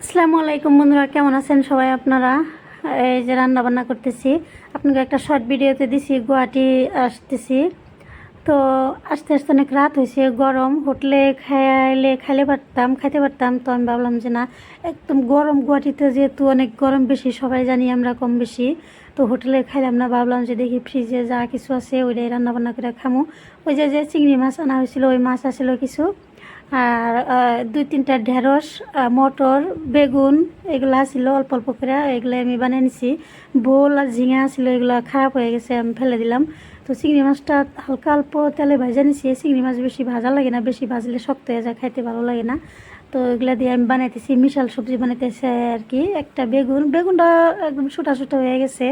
আসসালামু আলাইকুম বন্ধুরা, কেমন আছেন সবাই আপনারা? এই যে রান্না বান্না করতেছি, আপনাকে একটা শর্ট ভিডিওতে দিছি। গুয়াহাটি আসতেছি তো আস্তে আস্তে অনেক রাত হয়েছে, গরম। হোটেলে খাইতে পারতাম, তো আমি ভাবলাম যে না, একদম গরম গুয়াহাটিতে, যেহেতু অনেক গরম বেশি, সবাই জানি আমরা কম বেশি, তো হোটেলে খাইলাম না। ভাবলাম যে দেখি ফ্রিজে যা কিছু আছে ওইটাই রান্না বান্না করে খামু। ওই যে চিংড়ি মাছ আনা হয়েছিল, ওই মাছ আসছিল কিছু, আর দুই তিনটা ঢেঁড়স, মটর, বেগুন, এগুলো ছিল অল্প অল্প করে, এগুলো আমি বানিয়ে নিছি। বোল আর ঝিঙা ছিল, এগুলো খারাপ হয়ে গেছে, আমি ফেলে দিলাম। তো চিংড়ি মাছটা হালকা অল্প তেলে ভাজা নিছি। চিংড়ি মাছ বেশি ভাজা লাগে না, বেশি ভাজলে শক্ত হয়ে যায়, খাইতে ভালো লাগে না। তো এগুলা দিয়ে আমি বানাইতেছি, মিশাল সবজি বানাইতেছে আর কি। একটা বেগুনটা একদম ছোটা ছোটা হয়ে গেছে।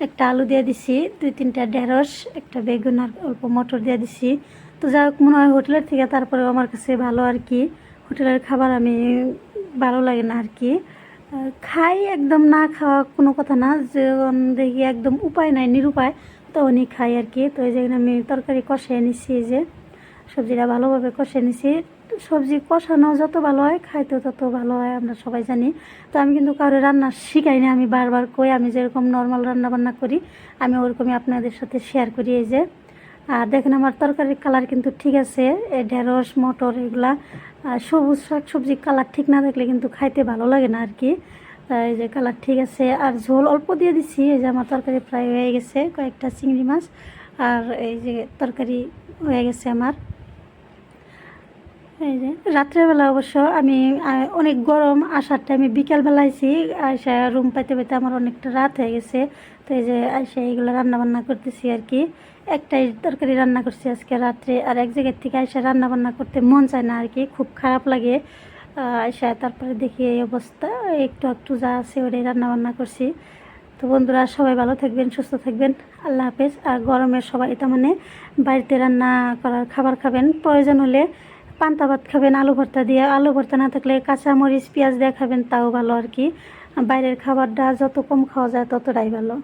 একটা আলু দিয়ে দিছি, দুই তিনটা ঢেঁড়স, একটা বেগুন আর অল্প মটর দিয়ে দিছি। তো যাই হোক, মনে হয় হোটেলের থেকে তারপরেও আমার কাছে ভালো আর কি। হোটেলের খাবার আমি ভালো লাগে না আর কি। খাই, একদম না খাওয়া কোনো কথা না, যখন দেখি একদম উপায় নাই, নিরুপায়, তখনই খাই আর কি। তো এই যে আমি তরকারি কষিয়ে নিচ্ছি, এই যে সবজিটা ভালোভাবে কষিয়ে নিছি। সবজি কষানো যত ভালো হয়, খাইতেও তত ভালো হয়, আমরা সবাই জানি। তো আমি কিন্তু কারো রান্না শিখাই না, আমি বারবার কই, আমি যেরকম নর্মাল রান্না বান্না করি আমি ওরকমই আপনাদের সাথে শেয়ার করি। এই যে আর দেখেন, আমার তরকারির কালার কিন্তু ঠিক আছে। ঢেঁড়স, মটর, এগুলা সবুজ শাক সবজির কালার ঠিক না থাকলে কিন্তু খাইতে ভালো লাগে না আর কি। এই যে কালার ঠিক আছে, আর ঝোল অল্প দিয়ে দিচ্ছি। এই যে আমার তরকারি প্রায় হয়ে গেছে, কয়েকটা চিংড়ি মাছ, আর এই যে তরকারি হয়ে গেছে আমার। এই যে রাত্রেবেলা অবশ্য আমি অনেক গরম, আসার টাইমে বিকালবেলা আইসি, আইসা রুম পাইতে পাইতে আমার অনেকটা রাত হয়ে গেছে। তো এই যে আইসা এইগুলো রান্না বান্না করতেছি আর কি। একটাই তরকারি রান্না করছি আজকে রাত্রে, আর এক জায়গার থেকে আইসা রান্না বান্না করতে মন চায় না আর কি, খুব খারাপ লাগে। আইসা তারপরে দেখি এই অবস্থা, একটু একটু যা আছে ওটাই রান্না বান্না করছি। তো বন্ধুরা, সবাই ভালো থাকবেন, সুস্থ থাকবেন, আল্লাহ হাফেজ। আর গরমের সবাই তার মানে বাড়িতে রান্না করার খাবার খাবেন, প্রয়োজন হলে পান্তা ভাত খাবেন আলু ভর্তা দিয়ে, আলু ভর্তা না থাকলে কাঁচা মরিচ পেঁয়াজ দিয়ে খাবেন, তাও ভালো আর কি। বাইরের খাবারটা যত কম খাওয়া যায় ততটাই ভালো।